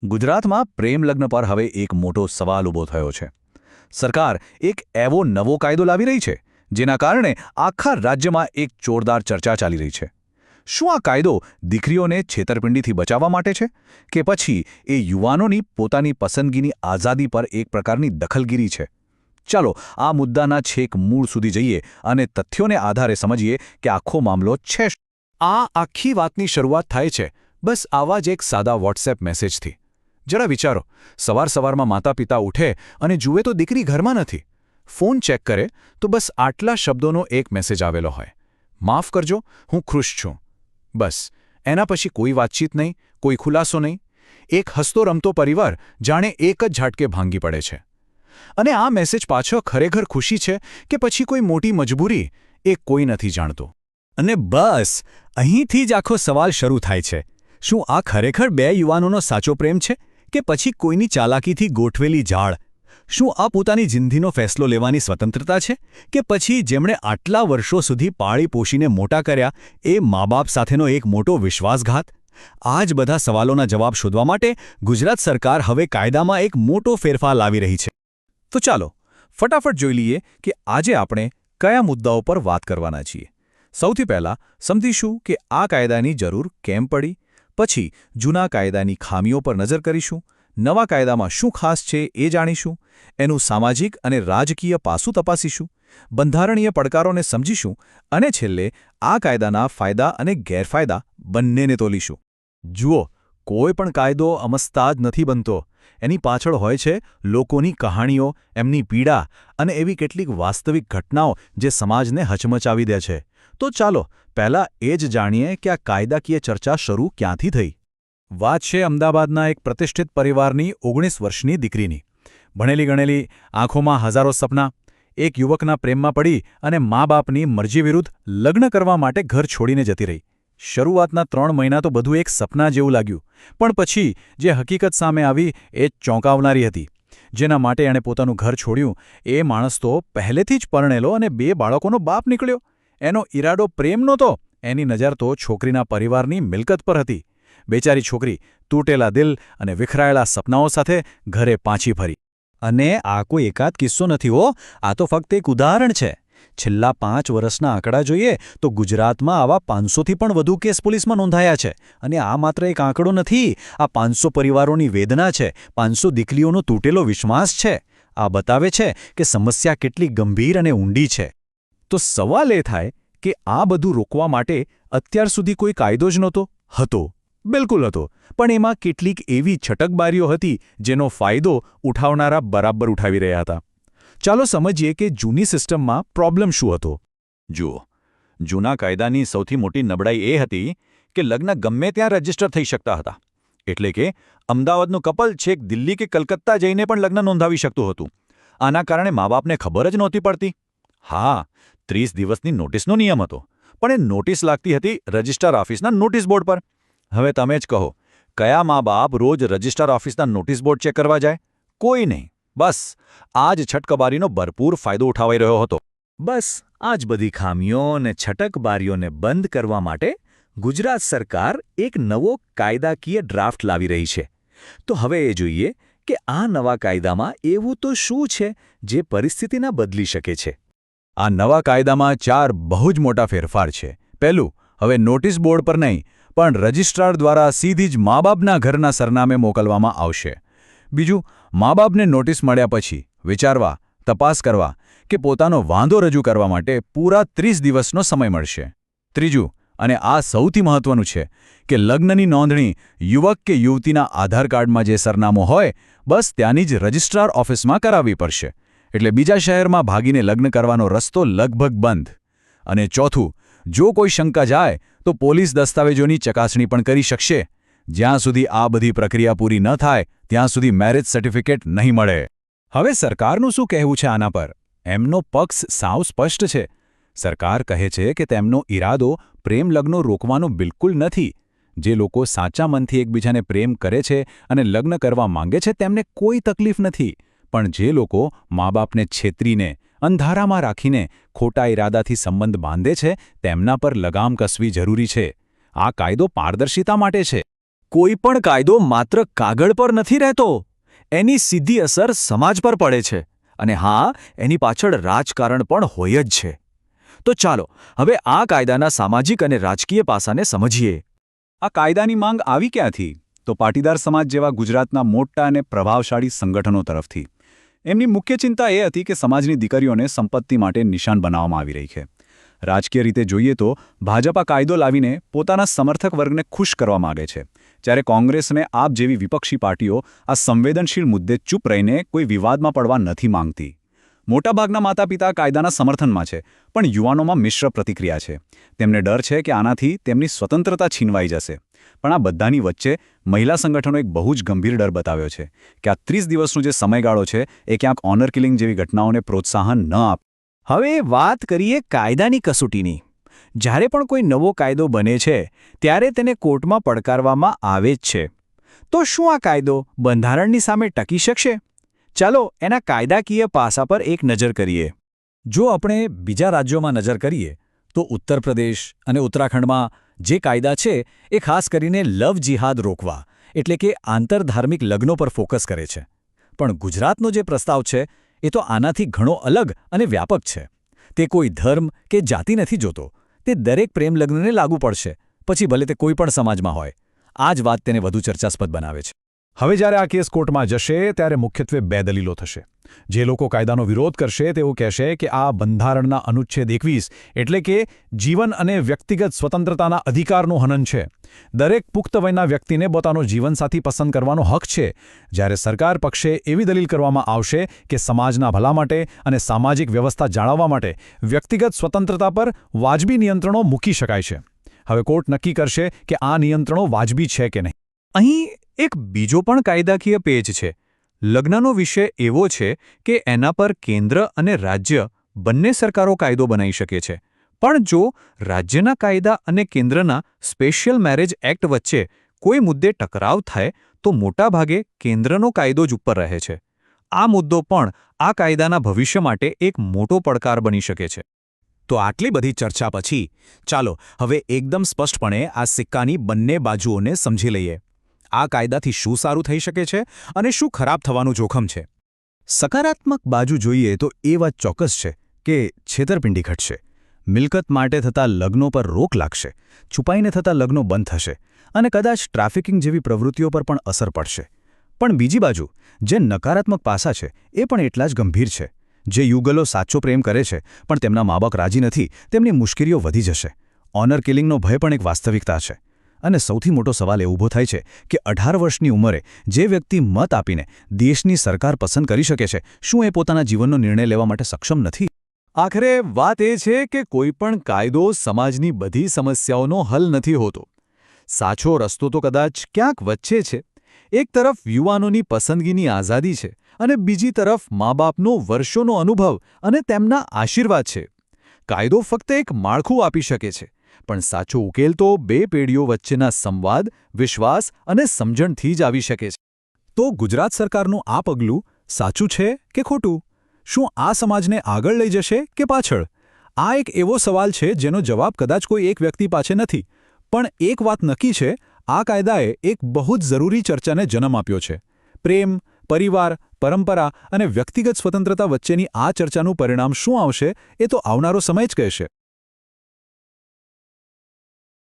ગુજરાતમાં પ્રેમ લગ્ન પર હવે એક મોટો સવાલ ઊભો થયો છે. સરકાર એક એવો નવો કાયદો લાવી રહી છે જેના કારણે આખા રાજ્યમાં એક જોરદાર ચર્ચા ચાલી રહી છે. શું આ કાયદો દીકરીઓને છેતરપિંડીથી બચાવવા માટે છે કે પછી એ યુવાનોની પોતાની પસંદગીની આઝાદી પર એક પ્રકારની દખલગીરી છે? ચાલો આ મુદ્દાના છેક મૂળ સુધી જઈએ અને તથ્યોને આધારે સમજીએ કે આખો મામલો છે શું. આ આખી વાતની શરૂઆત થાય છે બસ આવા જ એક સાદા વોટ્સએપ મેસેજથી. જરા વિચારો, સવારમાં માતા પિતા ઉઠે અને જુએ તો દીકરી ઘરમાં નથી. ફોન ચેક કરે તો બસ આટલા શબ્દોનો એક મેસેજ આવેલો હોય: માફ કરજો, હું ખુશ છું. બસ એના પછી કોઈ વાતચીત નહીં, કોઈ ખુલાસો નહીં. એક હસતો રમતો પરિવાર જાણે એક જ ઝાટકે ભાંગી પડે છે. અને આ મેસેજ પાછળ ખરેખર ખુશી છે કે પછી કોઈ મોટી મજબૂરી, એ કોઈ નથી જાણતું. અને બસ અહીંથી જ આખો સવાલ શરૂ થાય છે. શું આ ખરેખર બે યુવાનોનો સાચો પ્રેમ છે કે પછી કોઈની ચાલાકીથી ગોઠવેલી જાળ? શું આ પોતાની જિંદગીનો ફેસલો લેવાની સ્વતંત્રતા છે કે પછી જેમણે આટલા વર્ષો સુધી પાળી પોષીને મોટા કર્યા એ મા બાપ સાથેનો એક મોટો વિશ્વાસઘાત? આ જ બધા સવાલોના જવાબ શોધવા માટે ગુજરાત સરકાર હવે કાયદામાં એક મોટો ફેરફાર લાવી રહી છે. તો ચાલો ફટાફટ જોઈ લઈએ કે આજે આપણે કયા મુદ્દાઓ પર વાત કરવાના છીએ. સૌથી પહેલાં સમજીશું કે આ કાયદાની જરૂર કેમ પડી. પછી જૂના કાયદાની ખામીઓ પર નજર કરીશું. નવા કાયદામાં શું ખાસ છે એ જાણીશું. એનું સામાજિક અને રાજકીય પાસું તપાસીશું. બંધારણીય પડકારોને સમજીશું. અને છેલ્લે આ કાયદાના ફાયદા અને ગેરફાયદા બંનેને તોલીશું. જુઓ, કોઈ પણ કાયદો અમસ્તા જ નથી બનતો. એની પાછળ હોય છે લોકોની કહાણીઓ, એમની પીડા અને એવી કેટલીક વાસ્તવિક ઘટનાઓ જે સમાજને હચમચાવી દે છે. તો ચાલો પહેલાં એ જ જાણીએ કે આ કાયદાકીય ચર્ચા શરૂ ક્યાંથી થઈ. વાત છે અમદાવાદના એક પ્રતિષ્ઠિત પરિવારની 19 વર્ષની દીકરીની. ભણેલી ગણેલી, આંખોમાં હજારો સપના. એક યુવકના પ્રેમમાં પડી અને મા બાપની મરજી વિરુદ્ધ લગ્ન કરવા માટે ઘર છોડીને જતી રહી. શરૂઆતના 3 મહિના તો બધું એક સપના જેવું લાગ્યું, પણ પછી જે હકીકત સામે આવી એ ચોંકાવનારી હતી. જેના માટે એણે પોતાનું ઘર છોડ્યું એ માણસ તો પહેલેથી જ પરણેલો અને 2 બાળકોનો બાપ નીકળ્યો. એનો ઈરાદો પ્રેમ નહોતો, એની નજર તો છોકરીના પરિવારની મિલકત પર હતી. બેચારી છોકરી તૂટેલા દિલ અને વિખરાયેલા સપનાઓ સાથે ઘરે પાછી ફરી. અને આ કોઈ એકાદ કિસ્સો નથી હો, આ તો ફક્ત એક ઉદાહરણ છે. છેલ્લા 5 વર્ષના આંકડા જોઈએ તો ગુજરાતમાં આવા 500થી પણ વધુ કેસ પોલીસમાં નોંધાયા છે. અને આ માત્ર એક આંકડો નથી, આ 500 પરિવારોની વેદના છે, 500 દીકરીઓનો તૂટેલો વિશ્વાસ છે. આ બતાવે છે કે સમસ્યા કેટલી ગંભીર અને ઊંડી છે. તો સવાલ એ થાય કે આ બધું રોકવા માટે અત્યાર સુધી કોઈ કાયદો જ નહોતો? હતો, બિલકુલ હતો, પણ એમાં કેટલીક એવી છટકબારીઓ હતી જેનો ફાયદો ઉઠાવનારા બરાબર ઉઠાવી રહ્યા હતા. ચાલો સમજીએ કે જૂની સિસ્ટમમાં પ્રોબ્લેમ શું હતો. જુઓ, જૂના કાયદાની સૌથી મોટી નબળાઈ એ હતી કે લગ્ન ગમે ત્યાં રજીસ્ટર થઈ શકતા હતા. એટલે કે અમદાવાદનું કપલ છેક દિલ્હી કે કલકત્તા જઈને પણ લગ્ન નોંધાવી શકતું હતું. આના કારણે મા બાપને ખબર જ નહોતી પડતી. હા, 30 દિવસની નોટિસનો નિયમ હતો, પણ એ નોટિસ લાગતી હતી રજિસ્ટ્રાર ઓફિસના નોટિસ બોર્ડ પર. હવે તમે જ કહો, કયા મા બાપ રોજ રજિસ્ટ્રાર ઓફિસના નોટિસ બોર્ડ ચેક કરવા જાય? કોઈ નહીં. બસ આ જ છટકબારીનો ભરપૂર ફાયદો ઉઠાવાઈ રહ્યો હતો. બસ આ જ બધી ખામીઓ અને છટકબારીઓને બંધ કરવા માટે ગુજરાત સરકાર એક નવો કાયદાકીય ડ્રાફ્ટ લાવી રહી છે. તો હવે એ જોઈએ કે આ નવા કાયદામાં એવું તો શું છે જે પરિસ્થિતિને બદલી શકે છે. આ નવા કાયદામાં 4 બહુ જ મોટા ફેરફાર છે. પહેલું, હવે નોટિસ બોર્ડ પર નહીં પણ રજિસ્ટ્રાર દ્વારા સીધી જ મા બાપના ઘરના સરનામે મોકલવામાં આવશે. બીજું, મા બાપને નોટિસ મળ્યા પછી વિચારવા, તપાસ કરવા કે પોતાનો વાંધો રજૂ કરવા માટે પૂરા 30 દિવસનો સમય મળશે. ત્રીજું, અને આ સૌથી મહત્વનું છે કે લગ્નની નોંધણી યુવક કે યુવતીના આધાર કાર્ડમાં જે સરનામું હોય બસ ત્યાંની જ રજિસ્ટ્રાર ઓફિસમાં કરાવવી પડશે. એટલે બીજા શહેરમાં ભાગીને લગ્ન કરવાનો રસ્તો લગભગ બંધ. અને ચોથું, જો કોઈ શંકા જાય તો પોલીસ દસ્તાવેજોની ચકાસણી પણ કરી શકશે. જ્યાં સુધી આ બધી પ્રક્રિયા પૂરી ન થાય ત્યાં સુધી મેરેજ સર્ટિફિકેટ નહીં મળે. હવે સરકારનું શું કહેવું છે આના પર? એમનો પક્ષ સાવ સ્પષ્ટ છે. સરકાર કહે છે કે તેમનો ઈરાદો પ્રેમ લગ્નો રોકવાનો બિલકુલ નથી. જે લોકો સાચા મનથી એકબીજાને પ્રેમ કરે છે અને લગ્ન કરવા માંગે છે તેમને કોઈ તકલીફ નથી. પણ જે લોકો મા બાપને છેતરીને, અંધારામાં રાખીને, ખોટા ઈરાદાથી સંબંધ બાંધે છે તેમના પર લગામ કસવી જરૂરી છે. આ કાયદો પારદર્શિતા માટે છે. કોઈ પણ કાયદો માત્ર કાગળ પર નથી રહેતો. એની સીધી અસર સમાજ પર પડે છે. અને હા, એની પાછળ રાજકારણ પણ હોય જ છે. તો ચાલો હવે આ કાયદાના સામાજિક અને રાજકીય પાસાને સમજીએ. આ કાયદાની માંગ આવી ક્યાંથી? તો પાટીદાર સમાજ જેવા ગુજરાતના મોટા અને પ્રભાવશાળી સંગઠનો તરફથી. એમની મુખ્ય ચિંતા એ હતી કે સમાજની દીકરીઓને સંપત્તિ માટે નિશાન બનાવવામાં આવી રહી છે. રાજકીય રીતે જોઈએ તો ભાજપા કાયદો લાવીને પોતાના સમર્થક વર્ગને ખુશ કરવા માગે છે, જ્યારે કોંગ્રેસ અને આપ જેવી વિપક્ષી પાર્ટીઓ આ સંવેદનશીલ મુદ્દે ચૂપ રહીને કોઈ વિવાદમાં પડવા નથી માંગતી. મોટાભાગના માતાપિતા કાયદાના સમર્થનમાં છે, પણ યુવાનોમાં મિશ્ર પ્રતિક્રિયા છે. તેમને ડર છે કે આનાથી તેમની સ્વતંત્રતા છીનવાઈ જશે. પણ આ બધાની વચ્ચે મહિલા સંગઠનો એક બહુ જ ગંભીર ડર બતાવ્યો છે કે આ 30 દિવસનો જે સમયગાળો છે એ ક્યાંક ઓનર કિલિંગ જેવી ઘટનાઓને પ્રોત્સાહન ન આપે. હવે વાત કરીએ કાયદાની કસોટીની. જ્યારે પણ કોઈ નવો કાયદો બને છે ત્યારે તેને કોર્ટમાં પડકારવામાં આવે જ છે. તો શું આ કાયદો બંધારણની સામે ટકી શકશે? ચાલો એના કાયદાકીય પાસા પર એક નજર કરીએ. જો આપણે બીજા રાજ્યોમાં નજર કરીએ તો ઉત્તર પ્રદેશ અને ઉત્તરાખંડમાં જે કાયદા છે એ ખાસ કરીને લવ જિહાદ રોકવા એટલે કે આંતરધાર્મિક લગ્નો પર ફોકસ કરે છે. પણ ગુજરાતનો જે પ્રસ્તાવ છે એ તો આનાથી ઘણો અલગ અને વ્યાપક છે. તે કોઈ ધર્મ કે જાતિ નથી જોતો. તે દરેક પ્રેમ લગ્નને લાગુ પડશે, પછી ભલે તે કોઈ પણ સમાજમાં હોય. આ જ વાત તેને વધુ ચર્ચાસ્પદ બનાવે છે. હવે જ્યારે આ કેસ કોર્ટમાં જશે ત્યારે મુખ્યત્વે બે દલીલો થશે. જે લોકો કાયદાનો વિરોધ કરશે તેઓ કહેશે કે આ બંધારણના અનુચ્છેદ 21 એટલે કે જીવન અને વ્યક્તિગત સ્વતંત્રતાના અધિકારનું હનન છે. દરેક પુખ્ત વયના વ્યક્તિને પોતાનો જીવનસાથી પસંદ કરવાનો હક છે. જ્યારે સરકાર પક્ષે એવી દલીલ કરવામાં આવશે કે સમાજના ભલા માટે અને સામાજિક વ્યવસ્થા જાળવવા માટે વ્યક્તિગત સ્વતંત્રતા પર વાજબી નિયંત્રણો મૂકી શકાય છે. હવે કોર્ટ નક્કી કરશે કે આ નિયંત્રણો વાજબી છે કે નહીં. અહીં એક બીજો પણ કાયદાકીય પેજ છે. લગ્નનો વિષય એવો છે કે એના પર કેન્દ્ર અને રાજ્ય બંને સરકારો કાયદો બનાવી શકે છે. પણ જો રાજ્યના કાયદા અને કેન્દ્રના સ્પેશિયલ મેરેજ એક્ટ વચ્ચે કોઈ મુદ્દે ટકરાવ થાય તો મોટાભાગે કેન્દ્રનો કાયદો જ ઉપર રહે છે. આ મુદ્દો પણ આ કાયદાના ભવિષ્ય માટે એક મોટો પડકાર બની શકે છે. તો આટલી બધી ચર્ચા પછી ચાલો હવે એકદમ સ્પષ્ટપણે આ સિક્કાની બંને બાજુઓને સમજી લઈએ. આ કાયદાથી શું સારું થઈ શકે છે અને શું ખરાબ થવાનું જોખમ છે? સકારાત્મક બાજુ જોઈએ તો એ વાત ચોક્કસ છે કે છેતરપિંડી ઘટશે. મિલકત માટે થતા લગ્નો પર રોક લાગશે, છુપાઈને થતા લગ્નો બંધ થશે અને કદાચ ટ્રાફિકિંગ જેવી પ્રવૃત્તિઓ પર પણ અસર પડશે. પણ બીજી બાજુ જે નકારાત્મક પાસા છે એ પણ એટલા જ ગંભીર છે. જે યુગલો સાચો પ્રેમ કરે છે પણ તેમના મા બાપ રાજી નથી, તેમની મુશ્કેલીઓ વધી જશે. ઓનર કિલિંગનો ભય પણ એક વાસ્તવિકતા છે. અને સૌથી મોટો સવાલ એ ઊભો થાય છે કે 18 વર્ષની ઉંમરે જે વ્યક્તિ મત આપીને દેશની સરકાર પસંદ કરી શકે છે, શું એ પોતાના જીવનનો નિર્ણય લેવા માટે સક્ષમ નથી? આખરે વાત એ છે કે કોઈ પણ કાયદો સમાજની બધી સમસ્યાઓનો હલ નથી હોતો. સાચો રસ્તો તો કદાચ ક્યાંક વચ્ચે છે. એક તરફ યુવાનોની પસંદગીની આઝાદી છે અને બીજી તરફ મા બાપનો વર્ષોનો અનુભવ અને તેમના આશીર્વાદ છે. કાયદો ફક્ત એક માળખું આપી શકે છે, પણ સાચો ઉકેલ તો બે પેઢીઓ વચ્ચેના સંવાદ, વિશ્વાસ અને સમજણથી જ આવી શકે છે. તો ગુજરાત સરકારનું આ પગલું સાચું છે કે ખોટું? શું આ સમાજને આગળ લઈ જશે કે પાછળ? આ એક એવો સવાલ છે જેનો જવાબ કદાચ કોઈ એક વ્યક્તિ પાસે નથી. પણ એક વાત નક્કી છે, આ કાયદાએ એક બહુ જ જરૂરી ચર્ચાને જન્મ આપ્યો છે. પ્રેમ, પરિવાર, પરંપરા અને વ્યક્તિગત સ્વતંત્રતા વચ્ચેની આ ચર્ચાનું પરિણામ શું આવશે એ તો આવનારો સમય જ કહેશે.